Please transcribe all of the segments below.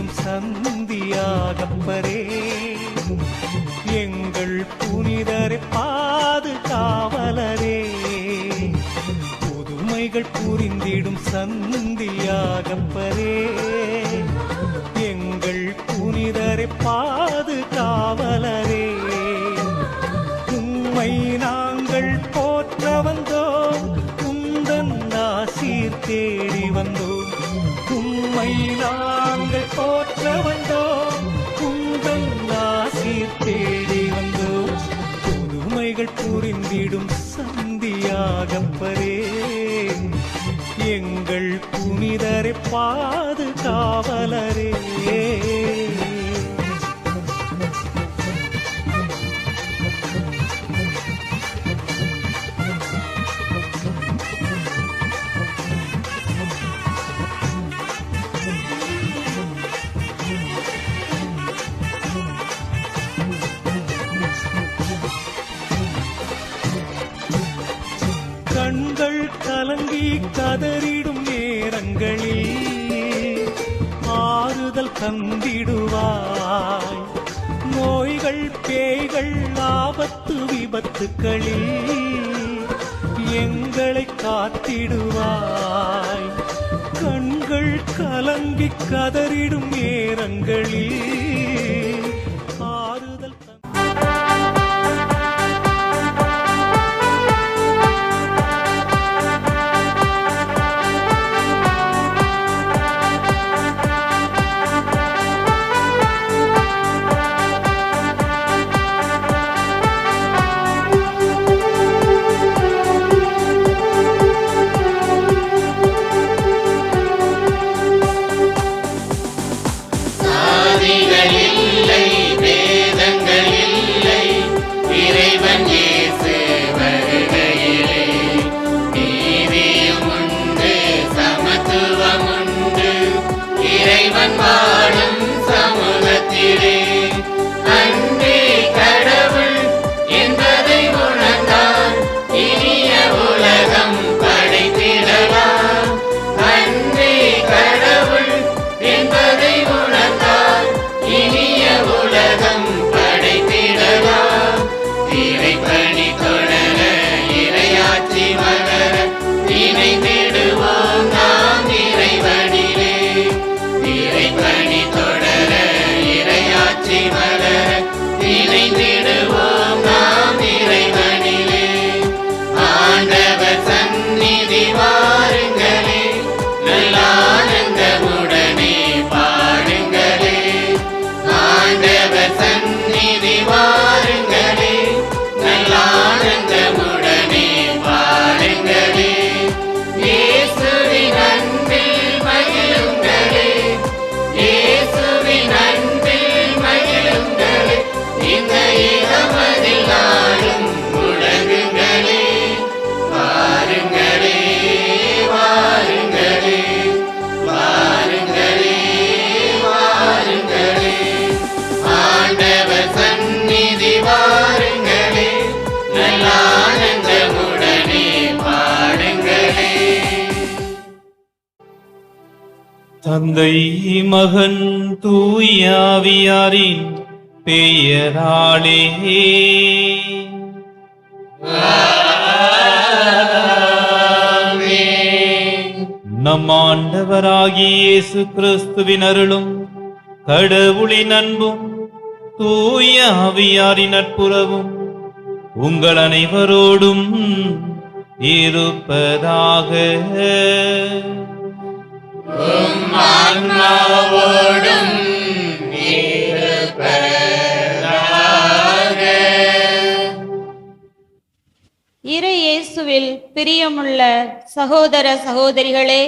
புரிந்திடும் சந்தியாகப்பரே, எங்கள் புனிதரை பாதுகாவலரே, புதுமைகள் புரிந்திடும் சந்தியாகப்பரே, எங்கள் புனிதரை பாதுகாவலரே, உம்மை நாங்கள் போற்ற வந்தோம், உந்தன் ஆசீர் தேடி வந்தோம், உம்மை நாங்கள் போற்ற வந்தோம், உந்தன் ஆசீர் தேடி வந்தோம், புதுமைகள் புரிந்திடும் சந்தியாகப்பரே, எங்கள் புனிதரை பாதுகாவலரே. கண்கள் கலங்கி கதறிடும் நேரங்களில் ஆறுதல் தந்திடுவாய், நோய்கள் பேய்கள் ஆபத்து விபத்துக்களில் எங்களை காத்திடுவாய், கண்கள் கலங்கி கதறிடும் நேரங்களில் ஆறுதல் தந்தை மகன் தூயாவியாரின் பெயராலே நம் ஆண்டவராகிய இயேசு கிறிஸ்துவின் அருளும் கடவுளின் அன்பும் தூய ஆவியாரின் நட்புறவும் உங்கள் அனைவரோடும் இருப்பதாக. இறை இயேசுவில் பிரியமுள்ள சகோதர சகோதரிகளே,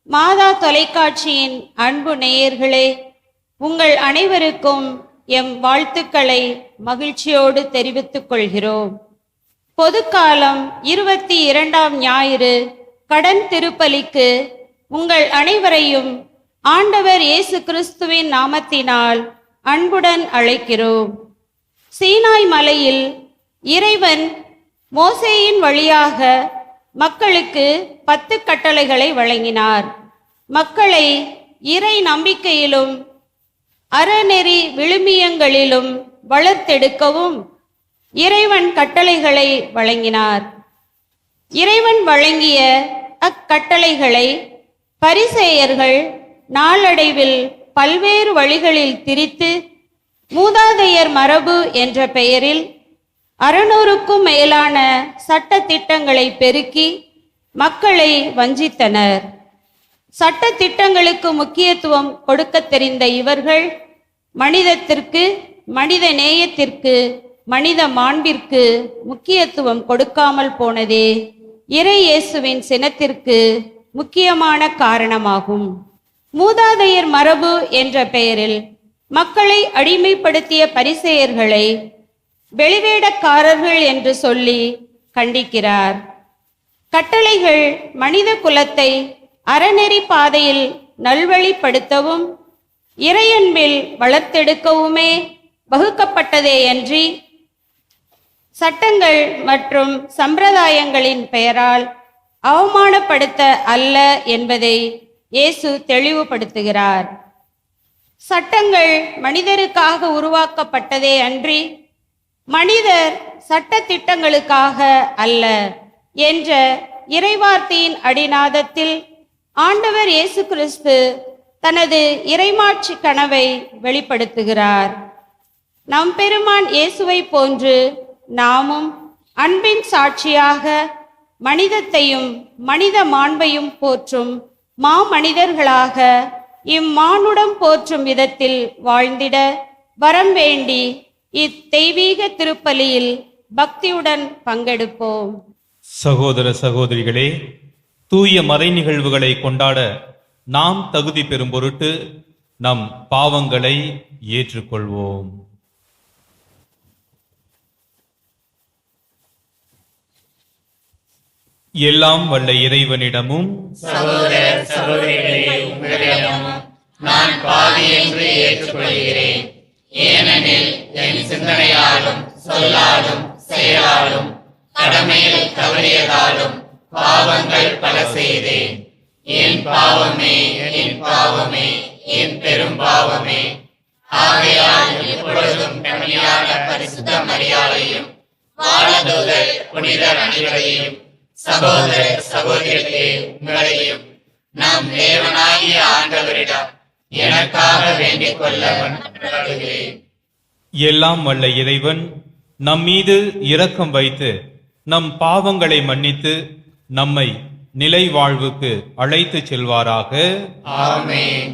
மாதா தொலைக்காட்சியின் அன்பு நேயர்களே, உங்கள் அனைவருக்கும் எம் வாழ்த்துக்களை மகிழ்ச்சியோடு தெரிவித்துக் கொள்கிறோம். பொதுக்காலம் 22ஆம் ஞாயிறு கடன் திருப்பலிக்கு உங்கள் அனைவரையும் ஆண்டவர் இயேசு கிறிஸ்துவின் நாமத்தினால் அன்புடன் அழைக்கிறோம். சீனாய் மலையில் இறைவன் மோசேயின் வழியாக மக்களுக்கு 10 கட்டளைகளை வழங்கினார். மக்களை இறை நம்பிக்கையிலும் அறநெறி விழுமியங்களிலும் வளர்த்தெடுக்கவும் இறைவன் கட்டளைகளை வழங்கினார். இறைவன் வழங்கிய அக்கட்டளைகளை பரிசேயர்கள் நாளடைவில் பல்வேறு வழிகளில் திரித்து மூதாதையர் மரபு என்ற பெயரில் 600க்கும் மேலான சட்ட திட்டங்களை பெருக்கி மக்களை வஞ்சித்தனர். சட்ட திட்டங்களுக்கு முக்கியத்துவம் கொடுக்க தெரிந்த இவர்கள் மனிதத்திற்கு, மனித நேயத்திற்கு, மனித மாண்பிற்கு முக்கியத்துவம் கொடுக்காமல் போனதே இறை இயேசுவின் சினத்திற்கு முக்கியமான காரணமாகும். மூதாதையர் மரபு என்ற பெயரில் மக்களை அடிமைப்படுத்திய பரிசேயர்களை வெளிவேடக்காரர்கள் என்று சொல்லி கண்டிக்கிறார். கட்டளைகள் மனித குலத்தை அறநெறி பாதையில் நல்வழிப்படுத்தவும் இறையன்பில் வளர்த்தெடுக்கவுமே வகுக்கப்பட்டதேயன்றி சட்டங்கள் மற்றும் சம்பிரதாயங்களின் பெயரால் அவமானப்படுத்த அல்ல என்பதை இயேசு தெளிவுபடுத்துகிறார். சட்டங்கள் மனிதருக்காக உருவாக்கப்பட்டதே அன்றி மனிதர் சட்ட திட்டங்களுக்காக அல்ல என்ற இறைவார்த்தையின் அடிநாதத்தில் ஆண்டவர் இயேசு கிறிஸ்து தனது இறைமாட்சி கனவை வெளிப்படுத்துகிறார். நம் பெருமான் இயேசுவை போன்று நாமும் அன்பின் சாட்சியாக மனிதத்தையும் மனித மாண்பையும் போற்றும் மாமனிதர்களாக இம்மானுடம் போற்றும் விதத்தில் வாழ்ந்திட வரம் வேண்டி இத்தெய்வீக திருப்பலியில் பக்தியுடன் பங்கெடுப்போம். சகோதர சகோதரிகளே, தூய மறை நிகழ்வுகளை கொண்டாட நாம் தகுதி பெறும் பொருட்டு நம் பாவங்களை ஏற்றுக்கொள்வோம். எல்லாம் வல்ல இறைவனிடமும் சகோதர சகோதரிகளே, உங்களிடமும் நான் பாவி என்று ஏற்றுக்கொள்கிறேன். ஏனெனில் என் சிந்தனையாலும் சொல்லாலும் செயலாலும் கடமையில் தவறியதாலும் பாவங்கள் பல செய்தேன். என் பாவமே, என் பாவமே, என் பெரும் பாவமே. ஆகையால் எப்பொழுதும் கன்னியான பரிசுத்த மரியாதையும் வானதூதர் புனிதர் அனைவரையும் சகோதர சகோதரிகளே, உங்களையும் நம் தேவனாகிய ஆண்டவரிடம் எனக்காக வேண்டிக் கொள்ள மன்றாடுகிறேன். எல்லாம் வல்ல இறைவன் நம் மீது இரக்கம் வைத்து நம் பாவங்களை மன்னித்து நம்மை நிலை வாழ்வுக்கு அழைத்து செல்வாராக. ஆமென்.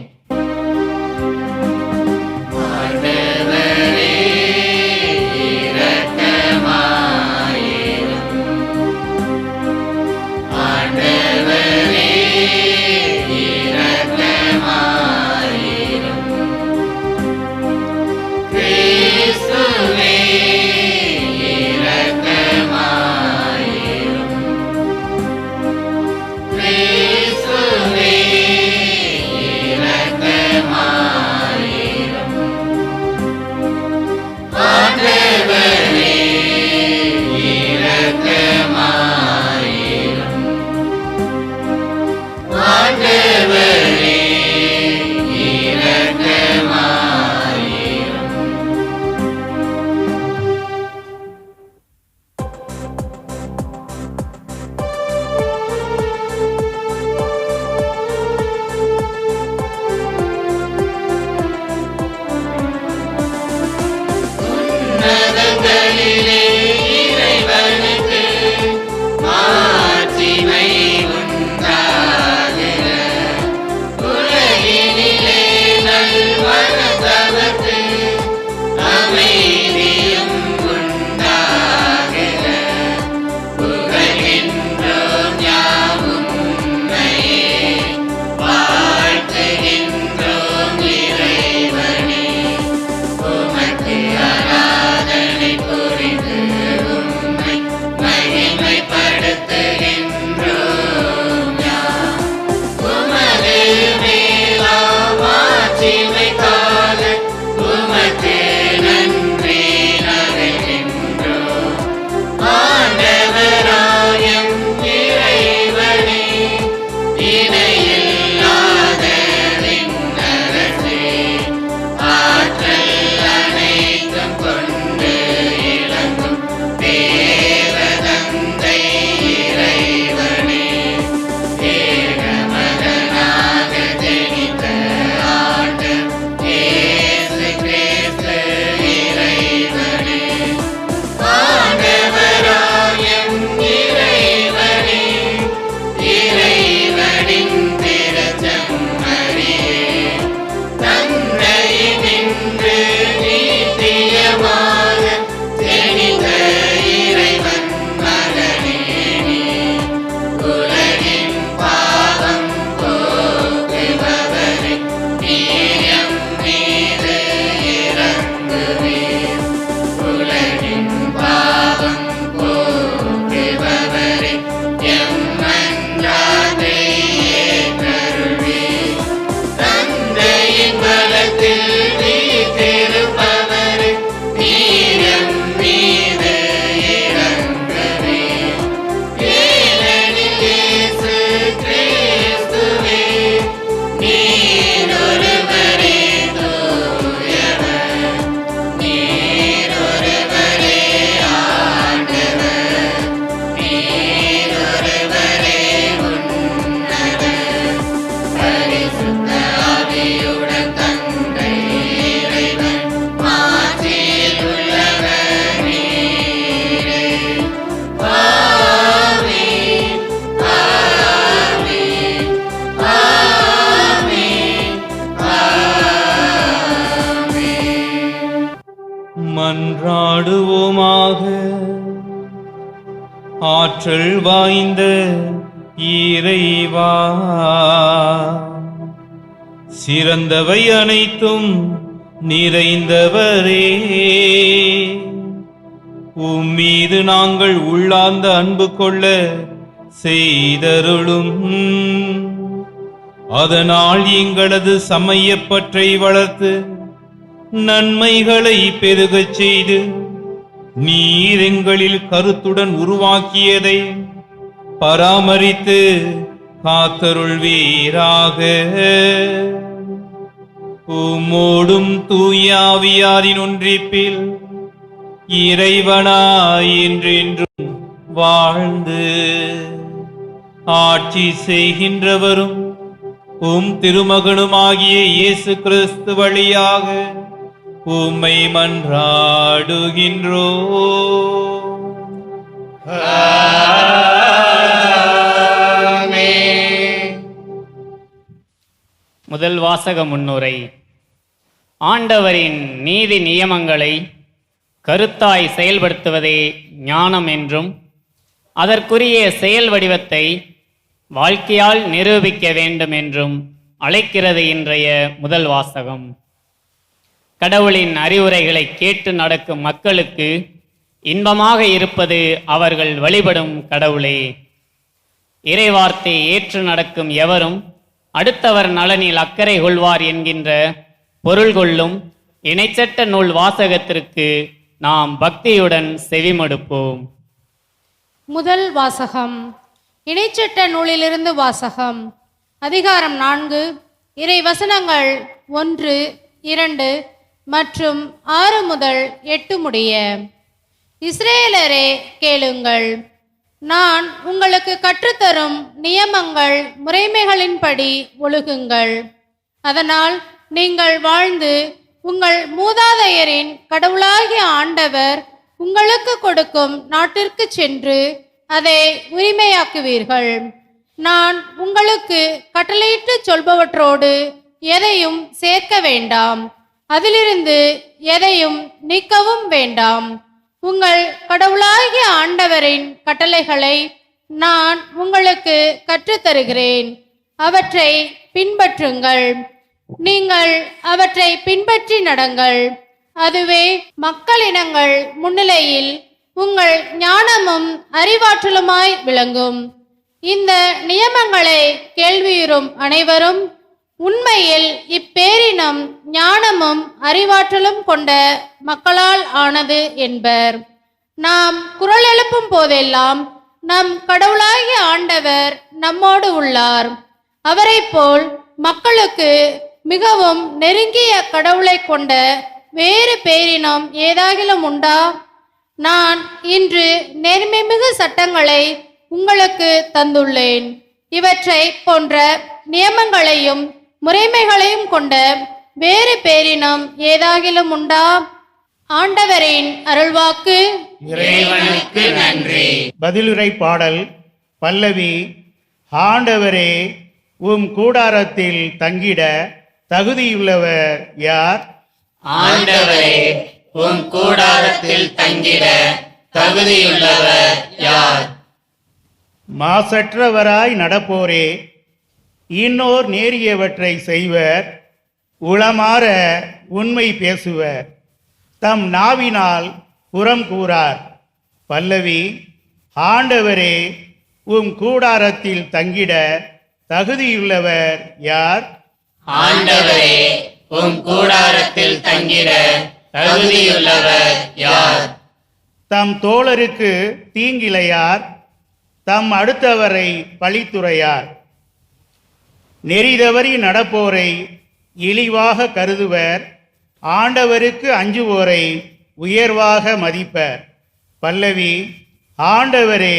மன்றாடுவோமாக. ஆற்றல் வாய்ந்த இறைவா, சிறந்தவை அனைத்தும் நிறைந்தவரே, உம்மீது நாங்கள் உள்ளார்ந்த அன்பு கொள்ள செய்தருளும். அதனால் எங்களது சமயப்பற்றை வளர்த்து நன்மைகளை பெருகச் செய்து நீர் எங்களில் கருத்துடன் உருவாக்கியதை பராமரித்து காத்தருள்வீராக. உம்மோடும் தூயாவியாரின் ஒன்றிப்பில் இறைவனாய் என்றென்றும் வாழ்ந்து ஆட்சி செய்கின்றவரும் உம் திருமகனுமாகிய இயேசு கிறிஸ்து வழியாக உம்மை மன்றாடுகின்றோ. முதல் வாசக முன்னுரை. ஆண்டவரின் நீதி நியமங்களை கருத்தாய் செயல்படுத்துவதே ஞானம் என்றும் அதற்குரிய செயல் வடிவத்தை வாழ்க்கையால் நிரூபிக்க வேண்டும் என்றும் அழைக்கிறது இன்றைய முதல் வாசகம். கடவுளின் அறிவுரைகளை கேட்டு நடக்கும் மக்களுக்கு இன்பமாக இருப்பது அவர்கள் வழிபடும் கடவுளே. இறைவார்த்தை ஏற்று நடக்கும் எவரும் அடுத்தவர் நலனில் அக்கறை கொள்வார் என்கின்ற பொருள் கொள்ளும் இணைச்சட்ட நூல் வாசகத்திற்கு நாம் பக்தியுடன் செவிமடுப்போம். முதல் வாசகம் இணைச்சட்ட நூலிலிருந்து வாசகம். அதிகாரம் 4, இறை வசனங்கள் 1, 2 மற்றும் 6 முதல் 8 முடிய. இஸ்ரேலரே கேளுங்கள், நான் உங்களுக்கு கற்றுத்தரும் நியமங்கள் முறைமைகளின்படி ஒழுகுங்கள். அதனால் நீங்கள் வாழ்ந்து உங்கள் மூதாதையரின் கடவுளாகிய ஆண்டவர் உங்களுக்கு கொடுக்கும் நாட்டிற்கு சென்று அதை உரிமையாக்குவீர்கள். நான் உங்களுக்கு கட்டளையிட்டு சொல்பவற்றோடு எதையும் சேர்க்க வேண்டாம், அதிலிருந்து எதையும் நீக்கவும் வேண்டாம். உங்கள் கடவுளாகிய ஆண்டவரின் கட்டளைகளை நான் உங்களுக்கு கற்றுத்தருகிறேன், அவற்றை பின்பற்றுங்கள். நீங்கள் அவற்றை பின்பற்றி நடங்கள், அதுவே மக்களினங்கள் முன்னிலையில் உங்கள் ஞானமும் அறிவாற்றலுமாய் விளங்கும். இந்த நியமங்களை கேள்வியுறும் அனைவரும் உண்மையில் இப்பேரினம் ஞானமும் அறிவாற்றலும் கொண்ட மக்களால் ஆனது என்பர். நாம் குரல் எழுப்பும் போதெல்லாம் நம் கடவுளாகிய ஆண்டவர் நம்மோடு உள்ளார். அவரை போல் மக்களுக்கு மிகவும் நெருங்கிய கடவுளை கொண்ட வேறு பேரினம் ஏதாகிலும் உண்டா? நான் இன்று நேர்மைமிகு சட்டங்களை உங்களுக்கு தந்துள்ளேன். இவற்றை போன்ற நியமங்களையும் முறைமைகளையும் கொண்ட வேறு பேரினம் ஏதாகிலும் உண்டா? ஆண்டவரின் அருள்வாக்கு. இறைவனுக்கு நன்றி. பதிலுரை பாடல் பல்லவி. ஆண்டவரே, உம் கூடாரத்தில் தங்கிட தகுதியுள்ளவர் யார்? ஆண்டவரே, உம் கூடாரத்தில் தங்கிட தகுதியுள்ளவர் யார்? மாசற்றவராய் நடப்போரே, இன்னோர் நேரியவற்றை செய்வர், உளமாற உண்மை பேசுவர், தம் நாவினால் புறம் கூறார். பல்லவி. ஆண்டவரே, உம் கூடாரத்தில் தங்கிட தகுதியுள்ளவர் யார்? ஆண்டவரே, உம் கூடாரத்தில் தங்கிட தகுதியுள்ளவர் யார்? தம் தோழருக்கு தீங்கிழையார், தம் அடுத்தவரை பழித்துரையார். நெறிதவறி நடப்போரை இழிவாக கருதுவர், ஆண்டவருக்கு அஞ்சுவோரை உயர்வாக மதிப்பர். பல்லவி. ஆண்டவரே,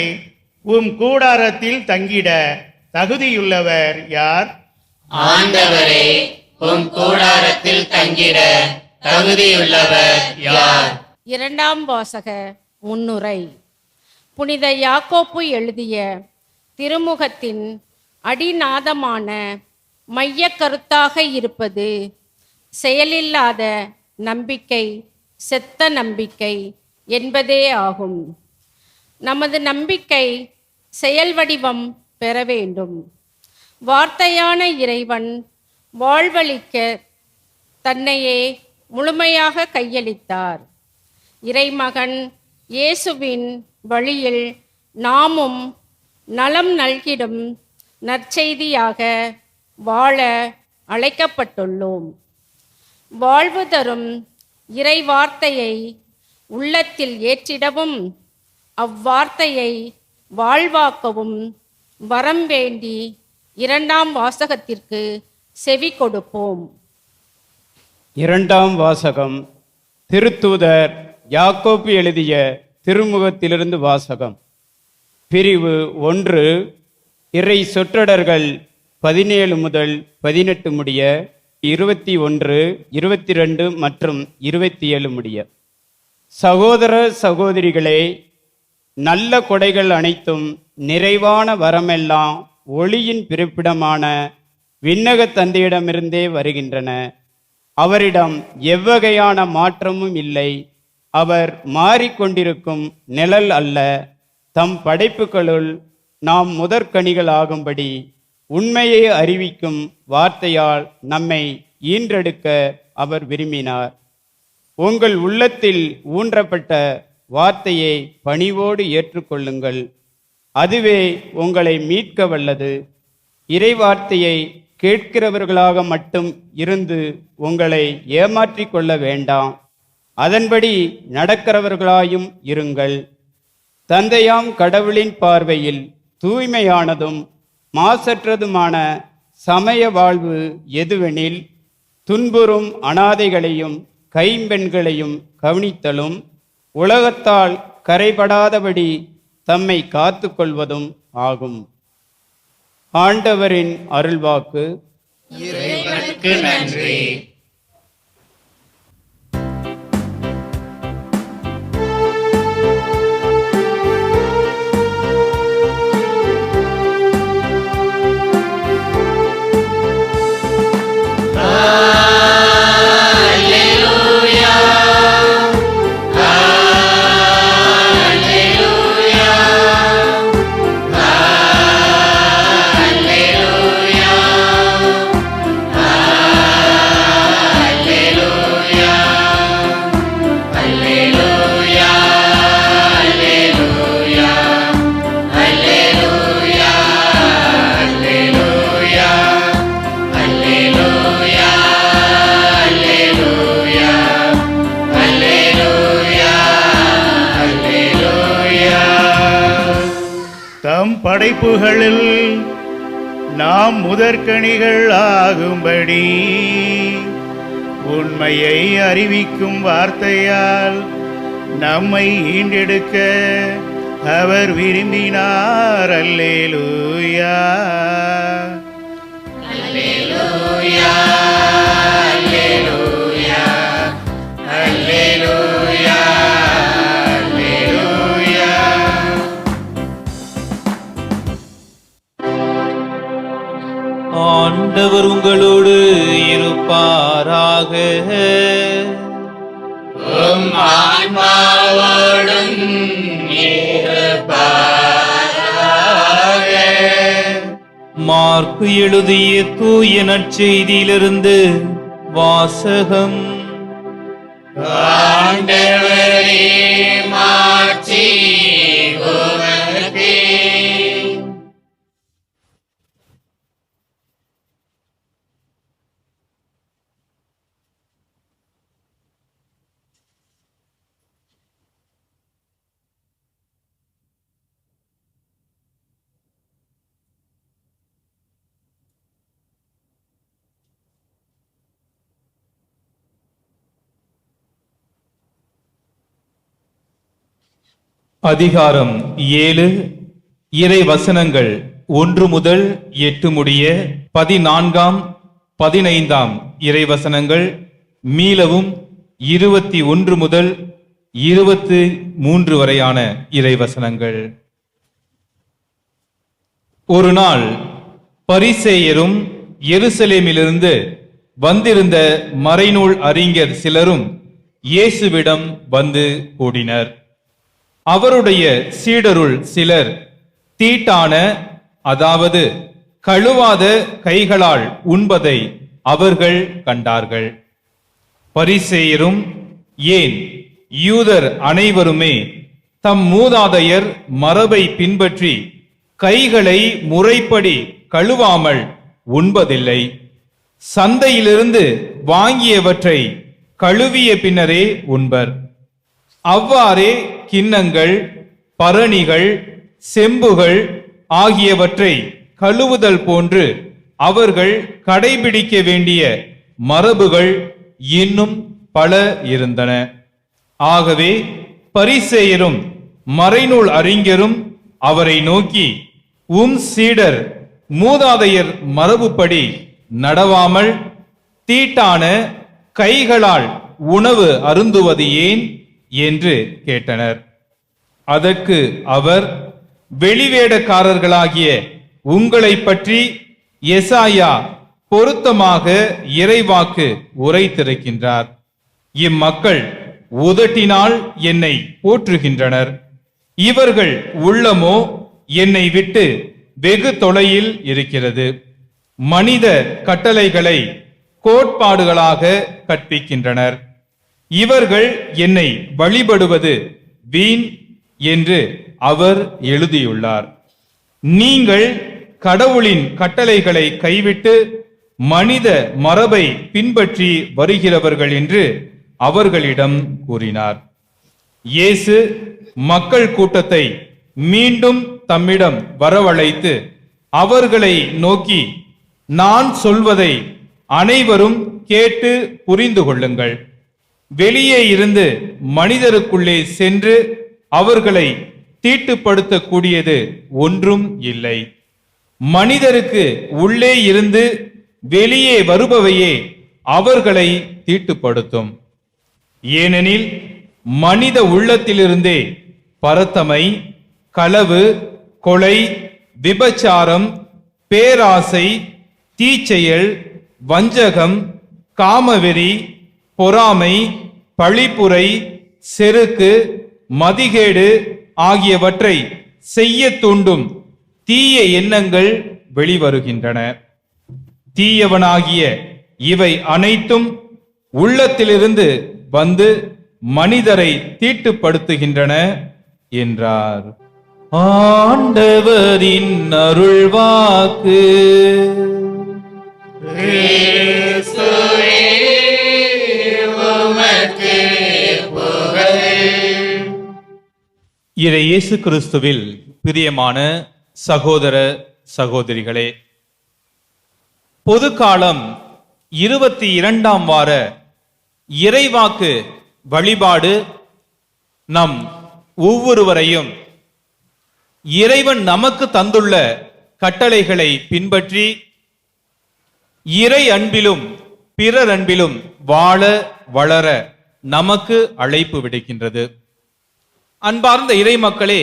உம் கூடாரத்தில் தங்கிட தகுதியுள்ளவர் யார்? ஆண்டவரே, உம் கூடாரத்தில் தங்கிட தகுதியுள்ளவர் யார்? இரண்டாம் வாசக முன்னுரை. புனித யாக்கோப்பு எழுதிய திருமுகத்தின் அடிநாதமான மைய கருத்தாக இருப்பது செயலில்லாத நம்பிக்கை, செத்த நம்பிக்கை என்பதே ஆகும். நமது நம்பிக்கை செயல் வடிவம் பெற வேண்டும். வார்த்தையான இறைவன் வாழ்வளிக்க தன்னையே முழுமையாக கையளித்தார். இறைமகன் இயேசுவின் வழியில் நாமும் நலம் நல்கிடும் நற்செய்தியாக வாழ அழைக்கப்பட்டுள்ளோம். வாழ்வு தரும் இறை வார்த்தையை உள்ளத்தில் ஏற்றிடவும் அவ்வார்த்தையை வாழ்வாக்கவும் வரம் வேண்டி இரண்டாம் வாசகத்திற்கு செவி கொடுப்போம். இரண்டாம் வாசகம் திருத்தூதர் யாக்கோப்பு எழுதிய திருமுகத்திலிருந்து வாசகம். பிரிவு 1, இறை சொற்றொடர்கள் 17 முதல் 18 முடிய, 21, 22 மற்றும் 27 முடிய. சகோதர சகோதரிகளே, நல்ல கொடைகள் அனைத்தும் நிறைவான வரமெல்லாம் ஒளியின் பிறப்பிடமான விண்ணக தந்தையிடமிருந்தே வருகின்றன. அவரிடம் எவ்வகையான மாற்றமும் இல்லை. அவர் மாறிக்கொண்டிருக்கும் நிழல் அல்ல. தம் படைப்புகளுள் நாம் முதற்கனிகள் ஆகும்படி உண்மையை அறிவிக்கும் வார்த்தையால் நம்மை ஈன்றெடுக்க அவர் விரும்பினார். உங்கள் உள்ளத்தில் ஊன்றப்பட்ட வார்த்தையை பணிவோடு ஏற்றுக்கொள்ளுங்கள். அதுவே உங்களை மீட்க வல்லது. இறை வார்த்தையை கேட்கிறவர்களாக மட்டும் இருந்து உங்களை ஏமாற்றிக் கொள்ள வேண்டாம். அதன்படி நடக்கிறவர்களாயும் இருங்கள். தந்தையாம் கடவுளின் பார்வையில் தூய்மையானதும் மாசற்றதுமான சமய வாழ்வு எதுவெனில், துன்புறும் அனாதைகளையும் கைம்பெண்களையும் கவனித்தலும், உலகத்தால் கரைபடாதபடி தம்மை காத்து கொள்வதும் ஆகும். ஆண்டவரின் அருள்வாக்கு. இறைவனுக்கு நன்றி. தம் படைப்புகளில் நாம் முதற்கனிகள் ஆகும்படி உண்மையை அறிவிக்கும் வார்த்தையால் நம்மை ஈண்டெடுக்க அவர் விரும்பினார். அல்லேலூயா, அல்லேலூயா, அல்லேலூயா, அல்லேலூயா, அல்லேலூயா. ஆண்டவர் உங்களோடு இருப்பாராக. உம் ஆன்மாவோடும் இருப்பாராக. மார்க்கு எழுதிய தூய நற்செய்தியிலிருந்து வாசகம். ஆண்டவரே, மாட்சி உமக்கே. அதிகாரம் 7. இறை வசனங்கள் 1 முதல் 8 முடிய, 14ஆம் 15ஆம் இறை வசனங்கள் மீளவும் 21 முதல் 23 வரையான இறை வசனங்கள். ஒரு நாள் பரிசேயரும் எருசலேமிலிருந்து வந்திருந்த மறைநூல் அறிஞர் சிலரும் இயேசுவிடம் வந்து கூடினர். அவருடைய சீடருள் சிலர் தீட்டான, அதாவது கழுவாத கைகளால் உண்பதை அவர்கள் கண்டார்கள். பரிசேயரும், ஏன் யூதர் அனைவருமே தம் மூதாதையர் மரபை பின்பற்றி கைகளை முறைப்படி கழுவாமல் உண்பதில்லை. சந்தையிலிருந்து வாங்கியவற்றை கழுவிய பின்னரே உண்பர். அவ்வாறே கிண்ணங்கள், பரணிகள், செம்புகள் ஆகியவற்றை கழுவுதல் போன்று அவர்கள் கடைபிடிக்க வேண்டிய மரபுகள் இன்னும் பல இருந்தன. ஆகவே பரிசேயரும் மறைநூல் அறிஞரும் அவரை நோக்கி, உம் சீடர் மூதாதையர் மரபுப்படி நடவாமல் தீட்டான கைகளால் உணவு அருந்துவது ஏன் என்று கேட்டனர். அதற்கு அவர், வெளிவேடக்காரர்களாகிய உங்களை பற்றி எசாயா பொருத்தமாக இறைவாக்கு உரைத்திருக்கின்றார். இம்மக்கள் உதட்டினால் என்னை போற்றுகின்றனர், இவர்கள் உள்ளமோ என்னை விட்டு வெகு தொலையில் இருக்கிறது. மனித கட்டளைகளை கோட்பாடுகளாக கற்பிக்கின்றனர். இவர்கள் என்னை வழிபடுவது வீண் என்று அவர் எழுதியுள்ளார். நீங்கள் கடவுளின் கட்டளைகளை கைவிட்டு மனித மரபை பின்பற்றி வருகிறவர்கள் என்று அவர்களிடம் கூறினார். இயேசு மக்கள் கூட்டத்தை மீண்டும் தம்மிடம் வரவழைத்து அவர்களை நோக்கி, நான் சொல்வதை அனைவரும் கேட்டு புரிந்து கொள்ளுங்கள். வெளியே இருந்து மனிதருக்குள்ளே சென்று அவர்களை தீட்டுப்படுத்தக்கூடியது ஒன்றும் இல்லை. மனிதருக்கு உள்ளே இருந்து வெளியே வருபவையே அவர்களை தீட்டுப்படுத்தும். ஏனெனில் மனித உள்ளத்திலிருந்தே பரத்தமை, களவு, கொலை, விபச்சாரம், பேராசை, தீச்செயல், வஞ்சகம், காமவெறி, பொறாமை, பழிப்புரை, செருக்கு, மதிகேடு ஆகியவற்றை செய்ய தூண்டும் தீய எண்ணங்கள் வெளிவருகின்றன. தீயவனாகிய இவை அனைத்தும் உள்ளத்திலிருந்து வந்து மனிதரை தீட்டுப்படுத்துகின்றன என்றார். ஆண்டவரின் அருள்வாக்கு. கிறிஸ்துவே உமக்கு புகழ். இறை இயேசு கிறிஸ்துவில் பிரியமான சகோதர சகோதரிகளே, பொதுக்காலம் 22ஆம் வார இறைவாக்கு வழிபாடு நம் ஒவ்வொருவரையும் இறைவன் நமக்கு தந்துள்ள கட்டளைகளை பின்பற்றி இறை அன்பிலும் பிறர் அன்பிலும் வாழ வளர நமக்கு அழைப்பு விடுக்கின்றது. அன்பார்ந்த இறை மக்களே,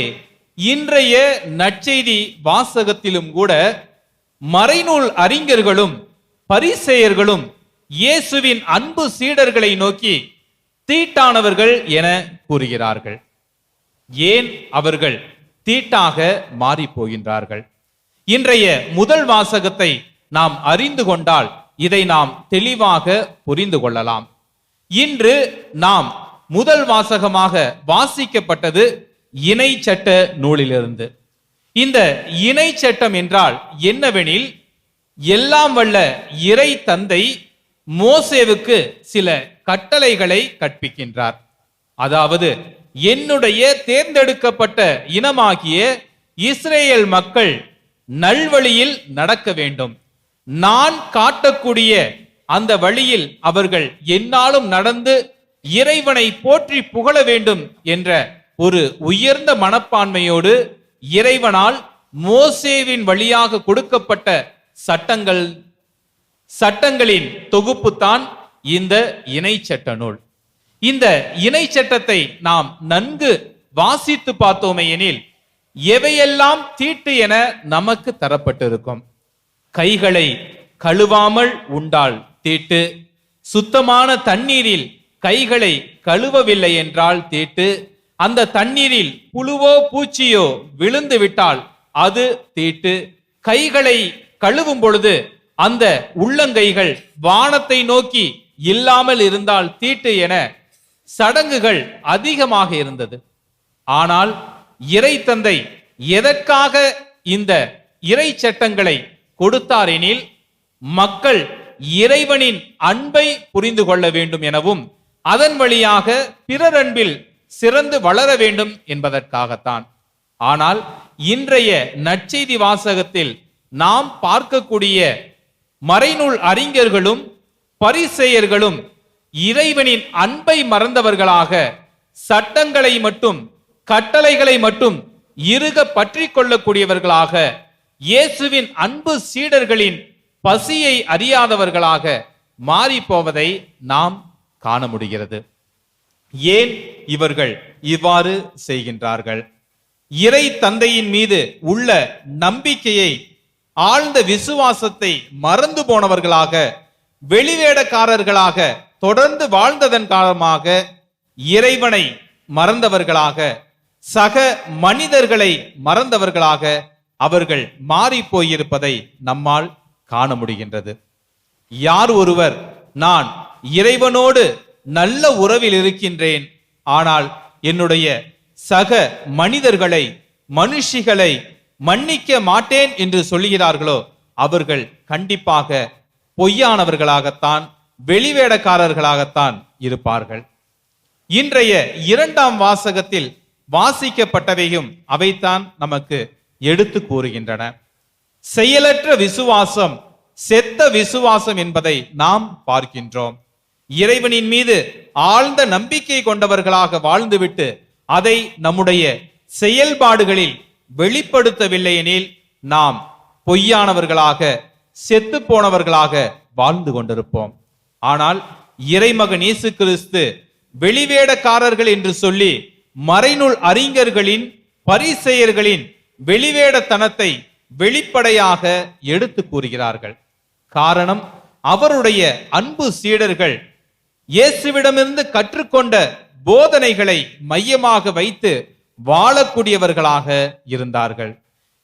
இன்றைய நற்செய்தி வாசகத்திலும் கூட மறைநூல் அறிஞர்களும் பரிசேயர்களும் இயேசுவின் அன்பு சீடர்களை நோக்கி தீட்டானவர்கள் என கூறுகிறார்கள். ஏன் அவர்கள் தீட்டாக மாறி போகின்றார்கள்? இன்றைய முதல் வாசகத்தை நாம் அறிந்து கொண்டால் இதை நாம் தெளிவாக புரிந்து கொள்ளலாம். இன்று நாம் முதல் வாசகமாக வாசிக்கப்பட்டது இணை சட்ட நூலிலிருந்து. இந்த இணை சட்டம் என்றால் என்னவெனில், எல்லாம் வல்ல இறை தந்தை மோசேவுக்கு சில கட்டளைகளை கற்பிக்கின்றார். அதாவது, என்னுடைய தேர்ந்தெடுக்கப்பட்ட இனமாகிய இஸ்ரேல் மக்கள் நல்வழியில் நடக்க வேண்டும், நான் காட்டக்கூடிய அந்த வழியில் அவர்கள் எந்நாளும் நடந்து இறைவனை போற்றி புகழ வேண்டும் என்ற ஒரு உயர்ந்த மனப்பான்மையோடு இறைவனால் மோசேவின் வழியாக கொடுக்கப்பட்ட சட்டங்களின் தொகுப்புத்தான் இந்த இணை சட்ட நூல். இந்த இணை சட்டத்தை நாம் நன்கு வாசித்து பார்த்தோமே எனில் எவையெல்லாம் தீட்டு என நமக்கு தரப்பட்டிருக்கும். கைகளை கழுவாமல் உண்டால் தீட்டு, சுத்தமான தண்ணீரில் கைகளை கழுவவில்லை என்றால் தீட்டு, அந்த தண்ணீரில் புழுவோ பூச்சியோ விழுந்து விட்டால் அது தீட்டு, கைகளை கழுவும் பொழுது அந்த உள்ளங்கைகள் வானத்தை நோக்கி இல்லாமல் இருந்தால் தீட்டு என சடங்குகள் அதிகமாக இருந்தது. ஆனால் இறை தந்தை எதற்காக இந்த இறை சட்டங்களை கொடுத்தார் எனில், மக்கள் இறைவனின் அன்பை புரிந்து கொள்ள வேண்டும் எனவும் அதன் வழியாக பிறர் அன்பில் சிறந்து வளர வேண்டும் என்பதற்காகத்தான். ஆனால் இன்றைய நற்செய்தி வாசகத்தில் நாம் பார்க்கக்கூடிய மறைநூல் அறிஞர்களும் பரிசேயர்களும் இறைவனின் அன்பை மறந்தவர்களாக சட்டங்களை மட்டும் கட்டளைகளை மட்டும் இறுக பற்றி கொள்ளக்கூடியவர்களாக, இயேசுவின் அன்பு சீடர்களின் பசியை அறியாதவர்களாக மாறி போவதை நாம் காண முடிகிறது. ஏன் இவர்கள் இவ்வாறு செய்கின்றார்கள்? இறை தந்தையின் மீது உள்ள நம்பிக்கையை, ஆழ்ந்த விசுவாசத்தை மறந்து போனவர்களாக, வெளிவேடக்காரர்களாக தொடர்ந்து வாழ்ந்ததன் காரணமாக இறைவனை மறந்தவர்களாக, சக மனிதர்களை மறந்தவர்களாக அவர்கள் மாறி போயிருப்பதை நம்மால் காண முடிகின்றது. யார் ஒருவர் நான் இறைவனோடு நல்ல உறவில் இருக்கின்றேன், ஆனால் என்னுடைய சக மனிதர்களை மனுஷிகளை மன்னிக்க மாட்டேன் என்று சொல்கிறார்களோ அவர்கள் கண்டிப்பாக பொய்யானவர்களாகத்தான், வெளிவேடக்காரர்களாகத்தான் இருப்பார்கள். இன்றைய இரண்டாம் வாசகத்தில் வாசிக்கப்பட்டவையும் அவைத்தான் நமக்கு எடுத்து கூறுகின்றன. செயலற்ற விசுவாசம் செத்த விசுவாசம் என்பதை நாம் பார்க்கின்றோம். இறைவனின் மீது ஆழ்ந்த நம்பிக்கை கொண்டவர்களாக வாழ்ந்துவிட்டு அதை நம்முடைய செயல்பாடுகளில் வெளிப்படுத்தவில்லை எனில் நாம் பொய்யானவர்களாக, செத்து போனவர்களாக வாழ்ந்து கொண்டிருப்போம். ஆனால் இறைமகன் இயேசு கிறிஸ்து வெளிவேடக்காரர்கள் என்று சொல்லி மறைநூல் அறிஞர்களின் பரிசேயர்களின் வெளிவேடத்தனத்தை வெளிப்படையாக எடுத்து கூறுகிறார்கள். காரணம், அவருடைய அன்பு சீடர்கள் இயேசுவிடமிருந்து கற்றுக்கொண்ட போதனைகளை மையமாக வைத்து வாழக்கூடியவர்களாக இருந்தார்கள்.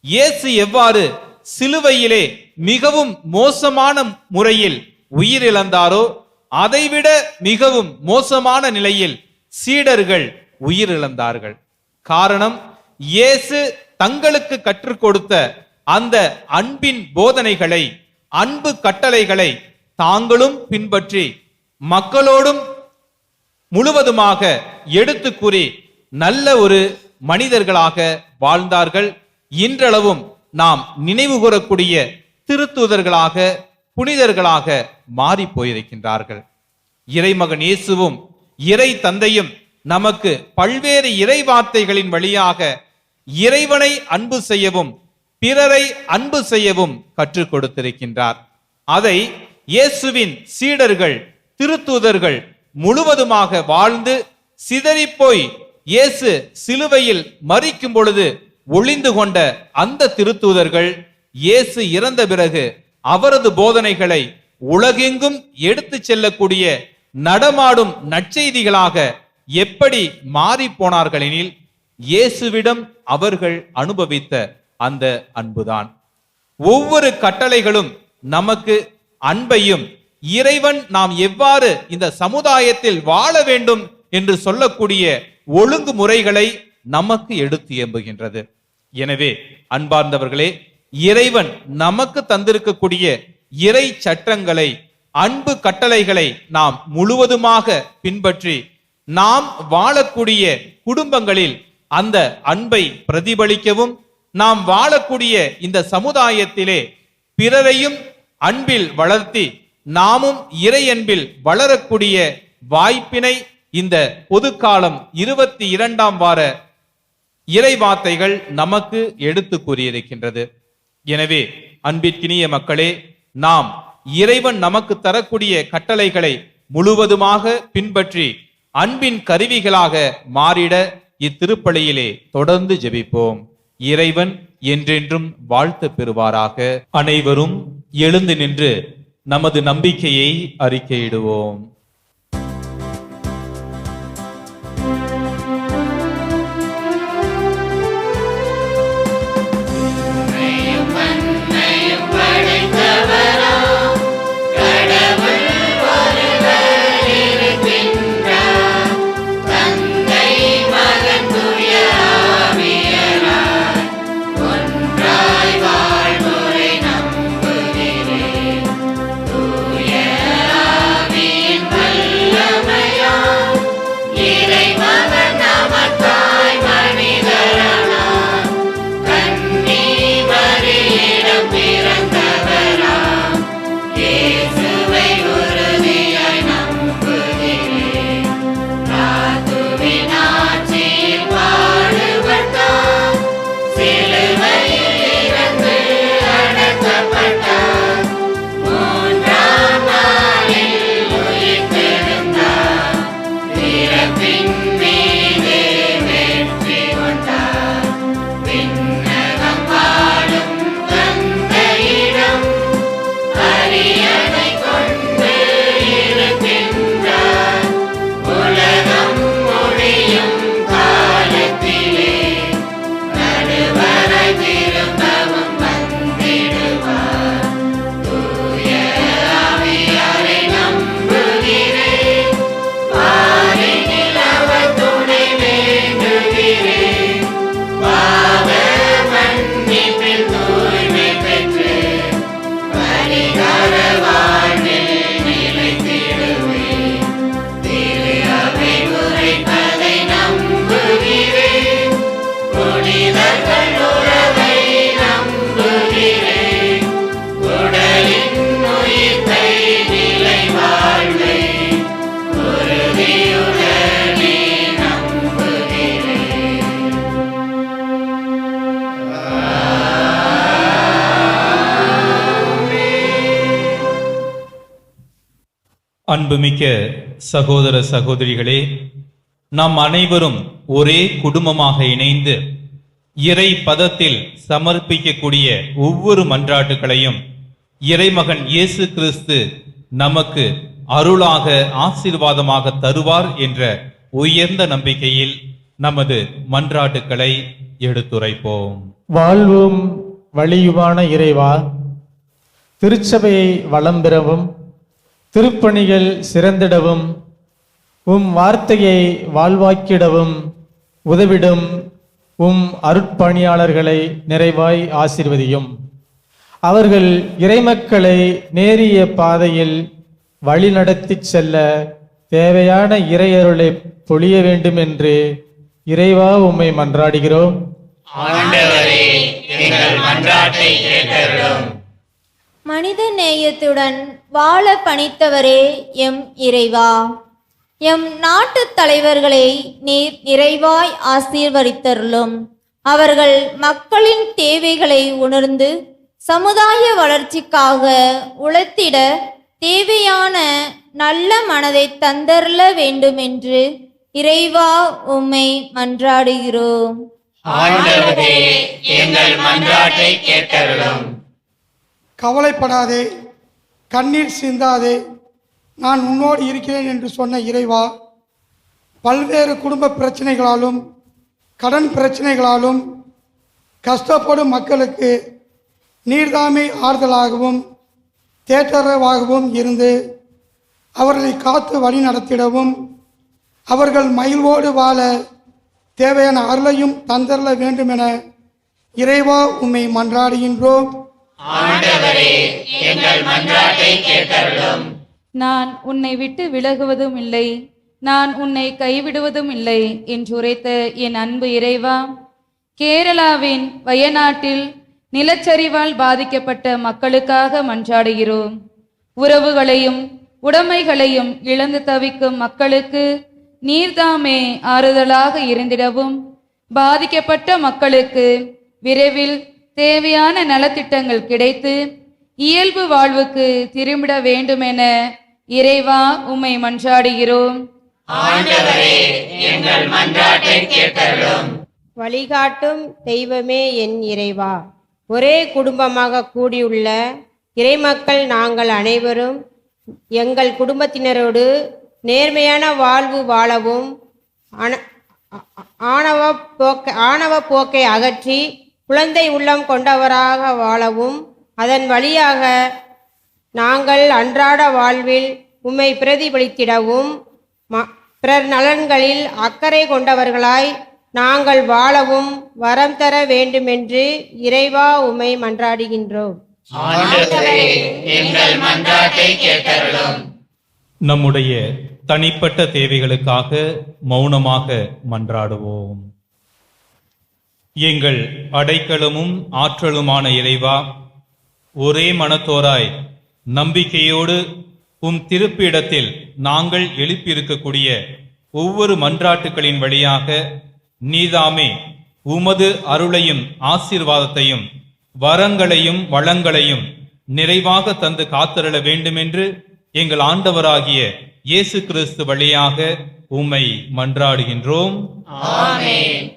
இயேசு எவ்வாறு சிலுவையிலே மிகவும் மோசமான முறையில் உயிரிழந்தாரோ அதைவிட மிகவும் மோசமான நிலையில் சீடர்கள் உயிரிழந்தார்கள். காரணம், இயேசு தங்களுக்கு கற்றுக் கொடுத்த அந்த அன்பின் போதனைகளை, அன்பு கட்டளைகளை தாங்களும் பின்பற்றி மக்களோடும் முழுவதுமாக எடுத்து கூறி நல்ல ஒரு மனிதர்களாக வாழ்ந்தார்கள். இன்றளவும் நாம் நினைவு கூறக்கூடிய திருத்தூதர்களாக, புனிதர்களாக மாறி போயிருக்கின்றார்கள். இறைமகன் இயேசுவும் இறை தந்தையும் நமக்கு பல்வேறு இறை வார்த்தைகளின் வழியாக இறைவனை அன்பு செய்யவும் பிறரை அன்பு செய்யவும் கற்றுக் கொடுத்திருக்கின்றார். அதை இயேசுவின் சீடர்கள், திருத்தூதர்கள் முழுவதுமாக வாழ்ந்து சிதறிப்போய் இயேசு சிலுவையில் மரிக்கும் பொழுது ஒளிந்து கொண்ட அந்த திருத்தூதர்கள் இயேசு இறந்த பிறகு அவரது போதனைகளை உலகெங்கும் எடுத்து செல்லக்கூடிய நடமாடும் நற்செய்திகளாக எப்படி மாறி போனார்கள் எனில், இயேசுவிடம் அவர்கள் அனுபவித்த அந்த அன்புதான். ஒவ்வொரு கட்டளைகளும் நமக்கு அன்பையும், இறைவன் நாம் எவ்வாறு இந்த சமுதாயத்தில் வாழ வேண்டும் என்று சொல்லக்கூடிய ஒழுங்குமுறைகளை நமக்கு எடுத்து எம்புகின்றது. எனவே அன்பார்ந்தவர்களே, இறைவன் நமக்கு தந்திருக்கக்கூடிய இறை சட்டங்களை, அன்பு கட்டளைகளை நாம் முழுவதுமாக பின்பற்றி நாம் வாழக்கூடிய குடும்பங்களில் அந்த அன்பை பிரதிபலிக்கவும், நாம் வாழக்கூடிய இந்த சமுதாயத்திலே பிறரையும் அன்பில் வளர்த்தி நாமும் இறை அன்பில் வளரக்கூடிய வாய்ப்பினை இந்த பொதுக்காலம் 22ஆம் வார இறை வார்த்தைகள் நமக்கு எடுத்து கூறியிருக்கின்றது. எனவே அன்பிற்கினிய மக்களே, நாம் இறைவன் நமக்கு தரக்கூடிய கட்டளைகளை முழுவதுமாக பின்பற்றி அன்பின் கருவிகளாக மாறிட இத்திருப்பலியிலே தொடர்ந்து ஜெபிப்போம். இறைவன் என்றென்றும் வாழ்த்து பெறுவாராக. அனைவரும் எழுந்து நின்று நமது நம்பிக்கையை அறிக்கையிடுவோம். உறுதியுடனே நம்புகிறேன். அன்புமிக்க சகோதர சகோதரிகளே, நாம் அனைவரும் ஒரே குடும்பமாக இணைந்து இறை பதத்தில் சமர்ப்பிக்கக்கூடிய ஒவ்வொரு மன்றாட்டுகளையும் இறைமகன் இயேசு கிறிஸ்து நமக்கு அருளாக ஆசீர்வாதமாக தருவார் என்ற உயர்ந்த நம்பிக்கையில் நமது மன்றாட்டுக்களை எடுத்துரைப்போம். வாழ்வும் வழியுமான இறைவா, திருச்சபையை வளம் பெறவும் திருப்பணிகள் சிறந்திடவும் உம் வார்த்தையை வாழ்வாக்கிடவும் உதவிடும் உம் அருட்பணியாளர்களை நிறைவாய் ஆசீர்வதியும். அவர்கள் இறைமக்களை நேரிய பாதையில் வழிநடத்திச் செல்ல தேவையான இறையருளை பொழிய வேண்டும் என்று இறைவா உம்மை மன்றாடுகிறோம். ஆண்டவரே, எங்கள் மன்றாட்டை கேட்டருளும். மனித நேயத்துடன் வாழ பணித்தவரே எம் இறைவா, எம் நாட்டு தலைவர்களை நீர் நிறைவாய் ஆசீர்வதித்தருளும். அவர்கள் மக்களின் தேவைகளை உணர்ந்து சமுதாய வளர்ச்சிக்காக உழைத்திட தேவையான நல்ல மனதை தந்தருள வேண்டும் என்று இறைவா உம்மை மன்றாடுகிறோம். ஆண்டவரே, எங்கள் மன்றாட்டை கேட்டருளும். கவலைப்படாதே, கண்ணீர் சிந்தாதே, நான் உன்னோடு இருக்கிறேன் என்று சொன்ன இறைவா, பல்வேறு குடும்ப பிரச்சனைகளாலும் கடன் பிரச்சனைகளாலும் கஷ்டப்படும் மக்களுக்கு நீர்தாமே ஆறுதலாகவும் தேற்றரவாகவும் இருந்து அவர்களை காத்து வழி நடத்திடவும் அவர்கள் மகிழ்வோடு வாழ தேவையான அருளையும் தந்தரல வேண்டும் என இறைவா உம்மை மன்றாடுகின்றோம். ஆண்டவரே, எங்கள் மன்றாட்டை கேட்டருளும். நான் உன்னை விட்டு விலகுவதும் இல்லை, நான் உன்னை கைவிடுவதும் இல்லை என்று உரைத்த என் அன்பு இறைவா, கேரளாவின் வயநாட்டில் நிலச்சரிவால் பாதிக்கப்பட்ட மக்களுக்காக மன்றாடுகிறோம். உறவுகளையும் உடைமைகளையும் இழந்து தவிக்கும் மக்களுக்கு நீர்தாமே ஆறுதலாக இருந்திடவும் பாதிக்கப்பட்ட மக்களுக்கு விரைவில் தேவையான நலத்திட்டங்கள் கிடைத்து இயல்பு வாழ்வுக்கு திரும்பிட வேண்டும் என இறைவா உம்மை மன்றாடுகிறோம். ஆண்டவரே, எங்கள் மன்றாட்டை கேட்டருளும். வழிகாட்டும் தெய்வமே என் இறைவா, ஒரே குடும்பமாக கூடியுள்ள இறைமக்கள் நாங்கள் அனைவரும் எங்கள் குடும்பத்தினரோடு நேர்மையான வாழ்வு வாழவும் ஆணவ போக்கை அகற்றி குழந்தை உள்ளம் கொண்டவராக வாழவும் அதன் வழியாக நாங்கள் அன்றாட வாழ்வில் உம்மை பிரதிபலித்திடவும் பிறர் நலன்களில் அக்கறை கொண்டவர்களாய் நாங்கள் வாழவும் வரம் தர வேண்டுமென்று இறைவா உம்மை மன்றாடுகின்றோம். ஆண்டவரே, எங்கள் மன்றாட்டை கேட்டருளும். நம்முடைய தனிப்பட்ட தேவைகளுக்காக மௌனமாக மன்றாடுவோம். எங்கள் அடைக்கலமும் ஆற்றலுமான இறைவா, ஒரே மனத்தோராய் நம்பிக்கையோடு உம் திருப்பிடத்தில் நாங்கள் எழுப்பியிருக்கக்கூடிய ஒவ்வொரு மன்றாட்டுகளின் வழியாக நீதாமே உமது அருளையும் ஆசீர்வாதத்தையும் வரங்களையும் வளங்களையும் நிறைவாக தந்து காத்திரள வேண்டுமென்று எங்கள் ஆண்டவராகிய இயேசு கிறிஸ்து வழியாக உம்மை மன்றாடுகின்றோம். ஆமென்.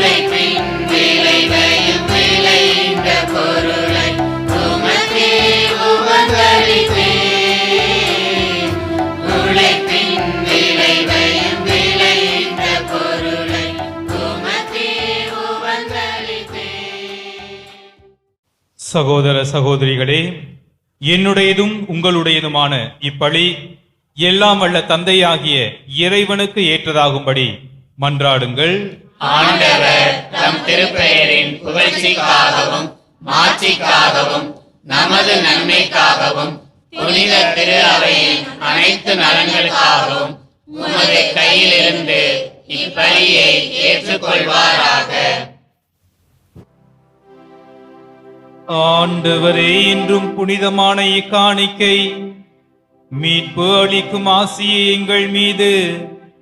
உழைப்பின் விளைவையும் விளைந்த பொருளை உமக்கே உபகரிப்பேன். உழைப்பின் விளைவையும் விளைந்த பொருளை உமக்கே உபகரிப்பேன். சகோதர சகோதரிகளே, என்னுடையதும் உங்களுடையதுமான இப்பலி எல்லாம் வல்ல தந்தையாகிய இறைவனுக்கு ஏற்றதாகும்படி மன்றாடுங்கள். ஆண்டவர் தம் திருப்பெயரின் புகழ்ச்சிக்காகவும் மாட்சிக்காகவும் நமது நன்மைக்காகவும் புனித திரு அவையின் அனைத்து நலன்களுக்காகவும் உமது கையிலிருந்து இப்பலியை ஏற்றுக்கொள்வாராக. ஆண்டவரே, இன்றும் புனிதமான இக்காணிக்கை மீட்பு அளிக்கும் ஆசியை எங்கள் மீது